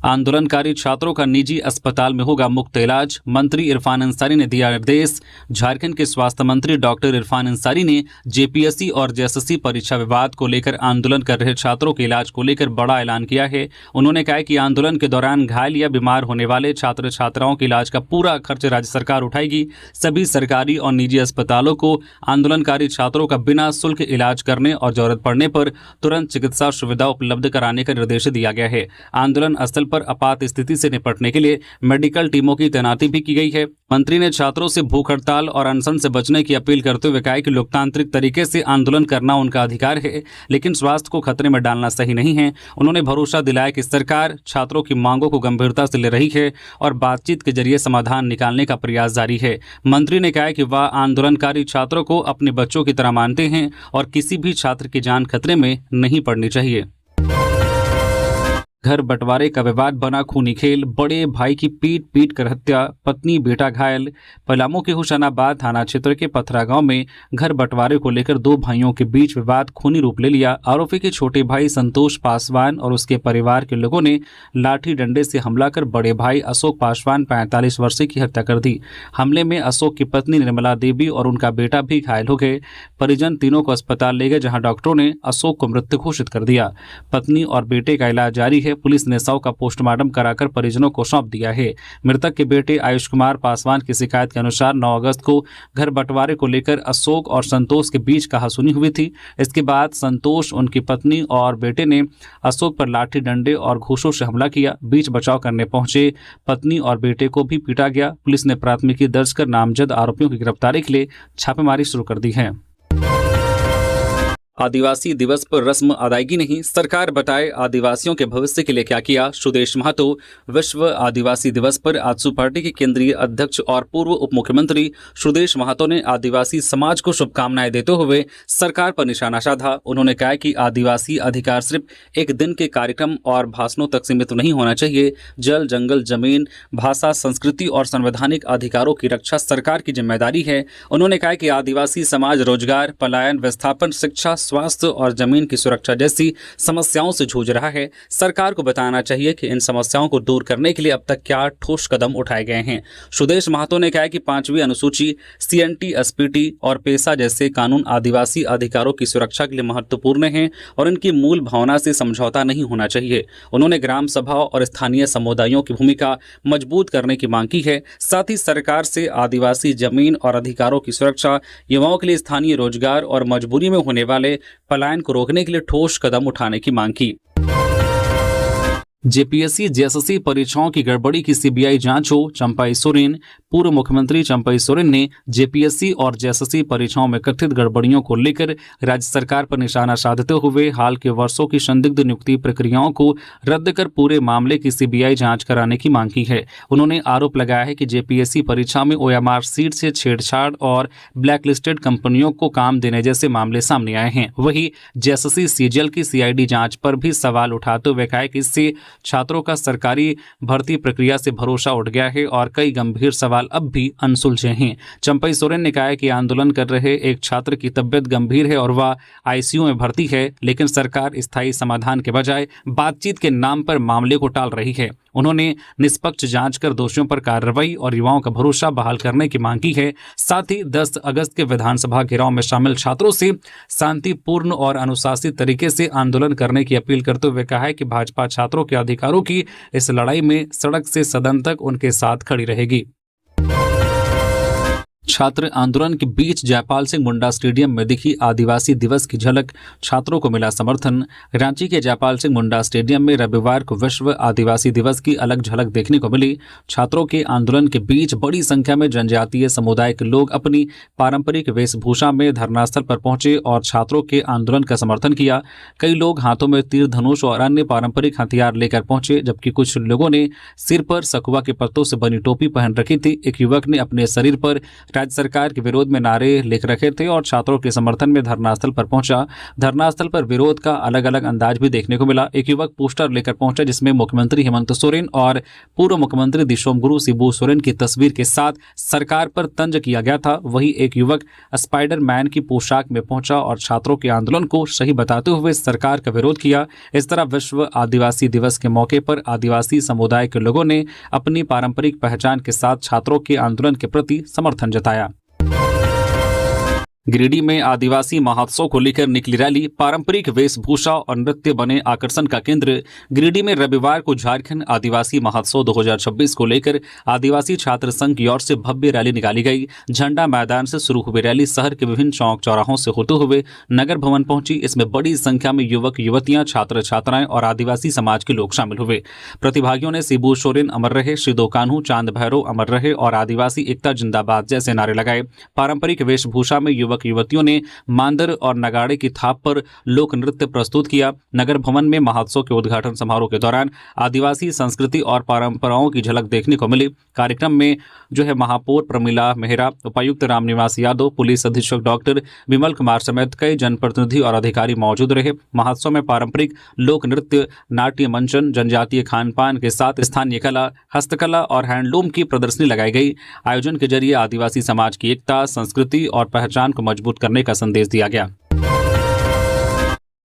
आंदोलनकारी छात्रों का निजी अस्पताल में होगा मुफ्त इलाज, मंत्री इरफान अंसारी ने दिया निर्देश। झारखंड के स्वास्थ्य मंत्री डॉक्टर इरफान अंसारी ने जेपीएससी और जेएसएससी परीक्षा विवाद को लेकर आंदोलन कर रहे छात्रों के इलाज को लेकर बड़ा ऐलान किया है। उन्होंने कहा कि आंदोलन के दौरान घायल या बीमार होने वाले छात्र छात्राओं के इलाज का पूरा खर्च राज्य सरकार उठाएगी। सभी सरकारी और निजी अस्पतालों को आंदोलनकारी छात्रों का बिना शुल्क इलाज करने और जरूरत पड़ने पर तुरंत चिकित्सा सुविधा उपलब्ध कराने का निर्देश दिया गया है। आंदोलन स्थल पर आपात स्थिति से निपटने के लिए मेडिकल टीमों की तैनाती भी की गई है। मंत्री ने छात्रों से भूख हड़ताल और अनशन से बचने की अपील करते हुए कहा कि लोकतांत्रिक तरीके से आंदोलन करना उनका अधिकार है, लेकिन स्वास्थ्य को खतरे में डालना सही नहीं है। उन्होंने भरोसा दिलाया कि सरकार छात्रों की मांगों को गंभीरता से ले रही है और बातचीत के जरिए समाधान निकालने का प्रयास जारी है। मंत्री ने कहा कि वह आंदोलनकारी छात्रों को अपने बच्चों की तरह मानते हैं और किसी भी छात्र की जान खतरे में नहीं पड़नी चाहिए। घर बंटवारे का विवाद बना खूनी खेल, बड़े भाई की पीट कर हत्या, पत्नी बेटा घायल। पलामू के हुसैनाबाद थाना क्षेत्र के पथरा गांव में घर बंटवारे को लेकर 2 भाइयों के बीच विवाद खूनी रूप ले लिया। आरोपी के छोटे भाई संतोष पासवान और उसके परिवार के लोगों ने लाठी डंडे से हमला कर बड़े भाई अशोक पासवान 45 वर्षीय की हत्या कर दी। हमले में अशोक की पत्नी निर्मला देवी और उनका बेटा भी घायल हो गए। परिजन तीनों को अस्पताल ले गए, जहां डॉक्टरों ने अशोक को मृत घोषित कर दिया। पत्नी और बेटे का इलाज जारी है। पुलिस ने शव का पोस्टमार्टम कराकर परिजनों को सौंप दिया है। मृतक के बेटे आयुष कुमार पासवान की शिकायत के अनुसार 9 अगस्त को घर बंटवारे को लेकर अशोक और संतोष के बीच कहासुनी हुई थी। इसके बाद संतोष, उनकी पत्नी और बेटे ने अशोक पर लाठी डंडे और घूसों से हमला किया। बीच बचाव करने पहुंचे पत्नी और बेटे को भी पीटा गया। पुलिस ने प्राथमिकी दर्ज कर नामजद आरोपियों की गिरफ्तारी के लिए छापेमारी शुरू कर दी है। आदिवासी दिवस पर रस्म अदायगी नहीं, सरकार बताए आदिवासियों के भविष्य के लिए क्या किया। सुदेश महतो। विश्व आदिवासी दिवस पर आजसू पार्टी के केंद्रीय अध्यक्ष और पूर्व उप मुख्यमंत्री सुदेश महतो ने आदिवासी समाज को शुभकामनाएं देते हुए सरकार पर निशाना साधा। उन्होंने कहा कि आदिवासी अधिकार सिर्फ एक दिन के कार्यक्रम और भाषणों तक सीमित नहीं होना चाहिए। जल, जंगल, जमीन, भाषा, संस्कृति और संवैधानिक अधिकारों की रक्षा सरकार की जिम्मेदारी है। उन्होंने कहा कि आदिवासी समाज रोजगार, पलायन, विस्थापन, शिक्षा, स्वास्थ्य और जमीन की सुरक्षा जैसी समस्याओं से जूझ रहा है। सरकार को बताना चाहिए कि इन समस्याओं को दूर करने के लिए अब तक क्या ठोस कदम उठाए गए हैं। सुदेश महतो ने कहा कि 5वीं अनुसूची, सीएनटी, एसपीटी और पेशा जैसे कानून आदिवासी अधिकारों की सुरक्षा के लिए महत्वपूर्ण हैं और इनकी मूल भावना से समझौता नहीं होना चाहिए। उन्होंने ग्राम सभा और स्थानीय समुदायों की भूमिका मजबूत करने की मांग की है। साथ ही सरकार से आदिवासी जमीन और अधिकारों की सुरक्षा, युवाओं के लिए स्थानीय रोजगार और मजबूरी में होने वाले पलायन को रोकने के लिए ठोस कदम उठाने की मांग की। जेपीएससी जेएसएससी परीक्षाओं की गड़बड़ी की सीबीआई जांच हो, चंपाई सोरेन। पूर्व मुख्यमंत्री चंपाई सोरेन ने जेपीएससी और जेएसएससी परीक्षाओं में कथित गड़बड़ियों को लेकर राज्य सरकार पर निशाना साधते हुए हाल के वर्षों की संदिग्ध नियुक्ति प्रक्रियाओं को रद्द कर पूरे मामले की सीबीआई जांच कराने की मांग की है। उन्होंने आरोप लगाया है कि जेपीएससी परीक्षा में ओएमआर सीट से छेड़छाड़ और ब्लैकलिस्टेड कंपनियों को काम देने जैसे मामले सामने आए हैं। वहीं जेएसएससी सीजीएल की सीआईडी जांच पर भी सवाल उठाते हुए कहा कि इससे छात्रों का सरकारी भर्ती प्रक्रिया से भरोसा उठ गया है और कई गंभीर सवाल अब भी अनसुलझे हैं। चंपाई सोरेन ने कहा कि आंदोलन कर रहे एक छात्र की तबियत गंभीर है और वह आईसीयू में भर्ती है, लेकिन सरकार स्थायी समाधान के बजाय बातचीत के नाम पर मामले को टाल रही है। उन्होंने निष्पक्ष जांच कर दोषियों पर कार्रवाई और युवाओं का भरोसा बहाल करने की मांग की है। साथ ही 10 अगस्त के विधानसभा घेराव में शामिल छात्रों से शांतिपूर्ण और अनुशासित तरीके से आंदोलन करने की अपील करते हुए कहा है कि भाजपा छात्रों के अधिकारों की इस लड़ाई में सड़क से सदन तक उनके साथ खड़ी रहेगी। छात्र आंदोलन के बीच जयपाल सिंह मुंडा स्टेडियम में दिखी आदिवासी दिवस की झलक, छात्रों को मिला समर्थन। रांची के जयपाल सिंह मुंडा स्टेडियम में रविवार को विश्व आदिवासी दिवस की अलग झलक देखने को मिली। छात्रों के आंदोलन के बीच बड़ी संख्या में जनजातीय समुदाय के लोग अपनी पारंपरिक वेशभूषा में धरनास्थल पर पहुंचे और छात्रों के आंदोलन का समर्थन किया। कई लोग हाथों में तीर धनुष और अन्य पारंपरिक हथियार लेकर पहुंचे, जबकि कुछ लोगों ने सिर पर सकुआ के पत्तों से बनी टोपी पहन रखी थी। एक युवक ने अपने शरीर पर राज्य सरकार के विरोध में नारे लिख रखे थे और छात्रों के समर्थन में धरनास्थल पर पहुंचा। धरनास्थल पर विरोध का अलग अलग अंदाज भी देखने को मिला। एक युवक पोस्टर लेकर पहुंचा जिसमें मुख्यमंत्री हेमंत सोरेन और पूर्व मुख्यमंत्री दिशोमगुरु शिबू सोरेन की तस्वीर के साथ सरकार पर तंज किया गया था। वहीं एक युवक स्पाइडरमैन की पोशाक में पहुंचा और छात्रों के आंदोलन को सही बताते हुए सरकार का विरोध किया। इस तरह विश्व आदिवासी दिवस के मौके पर आदिवासी समुदाय के लोगों ने अपनी पारंपरिक पहचान के साथ छात्रों के आंदोलन के प्रति समर्थन जताया। गिरिडीह में आदिवासी महोत्सव को लेकर निकली रैली, पारंपरिक वेशभूषा और नृत्य बने आकर्षण का केंद्र। गिरिडीह में रविवार को झारखंड आदिवासी महोत्सव 2026 को लेकर आदिवासी छात्र संघ की ओर से भव्य रैली निकाली गई। झंडा मैदान से शुरू हुई रैली शहर के विभिन्न चौक चौराहों से होते हुए नगर भवन पहुंची। इसमें बड़ी संख्या में युवक युवतियां, छात्र छात्राएं और आदिवासी समाज के लोग शामिल हुए। प्रतिभागियों ने शिबू सोरेन अमर रहे, सिदो कान्हू, चांद भैरव अमर रहे और आदिवासी एकता जिंदाबाद जैसे नारे लगाए। पारंपरिक वेशभूषा में युवक युवतियों ने मांदर और नगाड़े की थाप पर लोक नृत्य प्रस्तुत किया। नगर भवन में महोत्सव के उद्घाटन समारोह के दौरान आदिवासी संस्कृति और परंपराओं की झलक देखने को मिली। कार्यक्रम में महापौर प्रमिला मेहरा, उपायुक्त रामनिवास यादव, पुलिस अधीक्षक डॉक्टर विमल कुमार समेत कई जनप्रतिनिधि और अधिकारी मौजूद रहे। महोत्सव में पारंपरिक लोक नृत्य, नाट्य मंचन, जनजातीय खान पान के साथ स्थानीय कला, हस्तकला और हैंडलूम की प्रदर्शनी लगाई गई। आयोजन के जरिए आदिवासी समाज की एकता, संस्कृति और पहचान को मजबूत करने का संदेश दिया गया।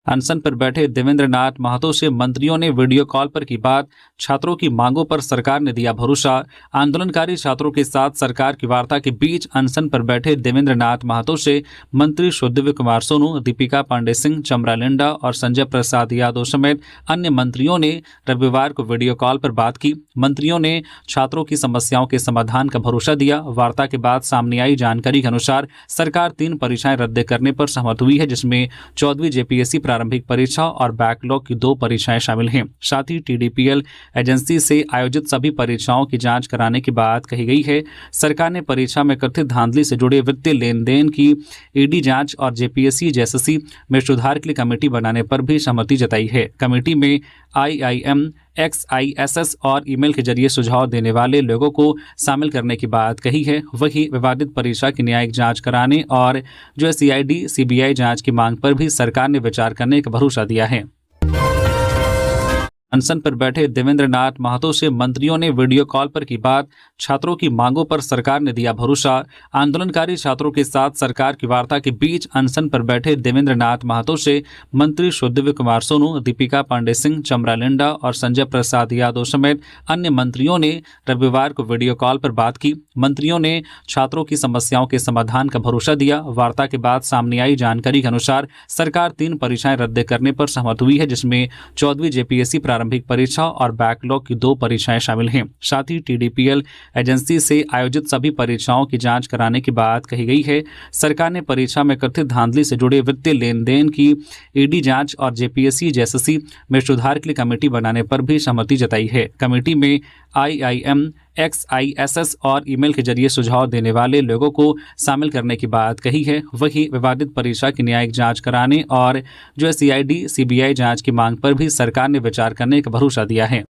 अनशन पर बैठे देवेंद्र नाथ महतो से मंत्रियों ने वीडियो कॉल पर की बात, छात्रों की मांगों पर सरकार ने दिया भरोसा। आंदोलनकारी छात्रों के साथ सरकार की वार्ता के बीच अनशन पर बैठे देवेंद्र नाथ महतो से मंत्री सुदिव्य कुमार सोनू, दीपिका पांडे सिंह, चमरा लिंडा और संजय प्रसाद यादव समेत अन्य मंत्रियों ने रविवार को वीडियो कॉल पर बात की। मंत्रियों ने छात्रों की समस्याओं के समाधान का भरोसा दिया। वार्ता के बाद सामने आई जानकारी के अनुसार सरकार 3 परीक्षाएं रद्द करने पर सहमत हुई है, जिसमें 14वीं जेपीएससी प्रारंभिक परीक्षा और बैकलॉग की 2 परीक्षाएं शामिल हैं। साथ ही टीडीपीएल एजेंसी से आयोजित सभी परीक्षाओं की जांच कराने की बात कही गई है। सरकार ने परीक्षा में कथित धांधली से जुड़े वित्तीय लेन देन की ईडी जांच और जेपीएससी जेएसएससी में सुधार के लिए कमेटी बनाने पर भी सहमति जताई है। कमेटी में IIM, XISS और ईमेल के जरिए सुझाव देने वाले लोगों को शामिल करने की बात कही है। वहीं विवादित परीक्षा की न्यायिक जांच कराने और CID CBI जांच की मांग पर भी सरकार ने विचार करने का भरोसा दिया है। अनशन पर बैठे देवेंद्र नाथ महतो से मंत्रियों ने वीडियो कॉल पर की बात, छात्रों की मांगों पर सरकार ने दिया भरोसा। आंदोलनकारी छात्रों के साथ सरकार की वार्ता के बीच अनशन पर बैठे देवेंद्र नाथ महतो से मंत्री सुदिव्य कुमार सोनू, दीपिका पांडे सिंह, चमरा लिंडा और संजय प्रसाद यादव समेत अन्य मंत्रियों ने रविवार को वीडियो कॉल पर बात की। मंत्रियों ने छात्रों की समस्याओं के समाधान का भरोसा दिया। वार्ता के बाद सामने आई जानकारी के अनुसार सरकार 3 परीक्षाएं रद्द करने पर सहमत हुई है, जिसमें 14वीं जेपीएससी प्रारंभिक परीक्षा और बैकलॉग की 2 परीक्षाएं शामिल हैं। साथ ही टीडीपीएल एजेंसी से आयोजित सभी परीक्षाओं की जांच कराने की बात कही गई है। सरकार ने परीक्षा में कथित धांधली से जुड़े वित्तीय लेन देन की ईडी जांच और जेपीएससी जेएसएससी में सुधार के लिए कमेटी बनाने पर भी सहमति जताई है। कमेटी में IIM, XISS और ईमेल के जरिए सुझाव देने वाले लोगों को शामिल करने की बात कही है। वहीं विवादित परीक्षा की न्यायिक जांच कराने और CID CBI जांच की मांग पर भी सरकार ने विचार करने का भरोसा दिया है।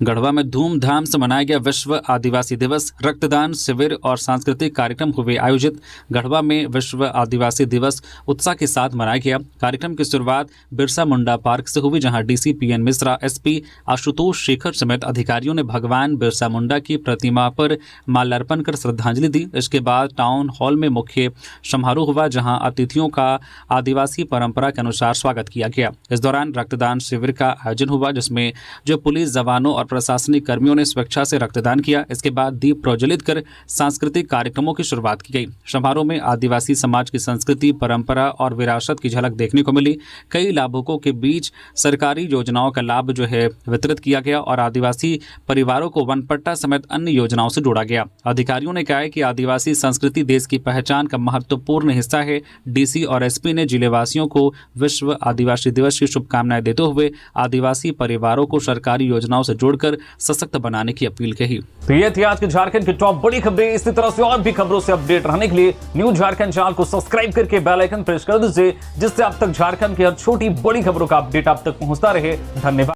गढ़वा में धूमधाम से मनाया गया विश्व आदिवासी दिवस। रक्तदान शिविर और सांस्कृतिक कार्यक्रम हुए आयोजित। गढ़वा में विश्व आदिवासी दिवस उत्साह के साथ मनाया गया। कार्यक्रम की शुरुआत बिरसा मुंडा पार्क से हुई, जहां DC PN Mishra, SP Ashutosh Shekhar समेत अधिकारियों ने भगवान बिरसा मुंडा की प्रतिमा पर माल्यार्पण कर श्रद्धांजलि दी। इसके बाद टाउन हॉल में मुख्य समारोह हुआ, जहां अतिथियों का आदिवासी परंपरा के अनुसार स्वागत किया गया। इस दौरान रक्तदान शिविर का आयोजन हुआ, जिसमें जो पुलिस जवानों और प्रशासनिक कर्मियों ने स्वेच्छा से रक्तदान किया। इसके बाद दीप प्रज्वलित कर सांस्कृतिक कार्यक्रमों की शुरुआत की गई। समारोह में आदिवासी समाज की संस्कृति, परंपरा और विरासत की झलक देखने को मिली। कई लाभुकों के बीच सरकारी योजनाओं का लाभ वितरित किया गया और आदिवासी परिवारों को वनपट्टा समेत अन्य योजनाओं से जोड़ा गया। अधिकारियों ने कहा कि आदिवासी संस्कृति देश की पहचान का महत्वपूर्ण हिस्सा है। डीसी और एसपी ने जिलेवासियों को विश्व आदिवासी दिवस की शुभकामनाएं देते हुए आदिवासी परिवारों को सरकारी योजनाओं से जोड़कर सशक्त बनाने की अपील कही। तो ये थी आज के झारखंड की टॉप बड़ी खबरें। इसी तरह से और भी खबरों से अपडेट रहने के लिए न्यूज झारखंड चैनल को सब्सक्राइब करके बेल आइकन प्रेस कर दीजिए, जिससे अब तक झारखंड की हर छोटी बड़ी खबरों का अपडेट आप तक पहुंचता रहे। धन्यवाद।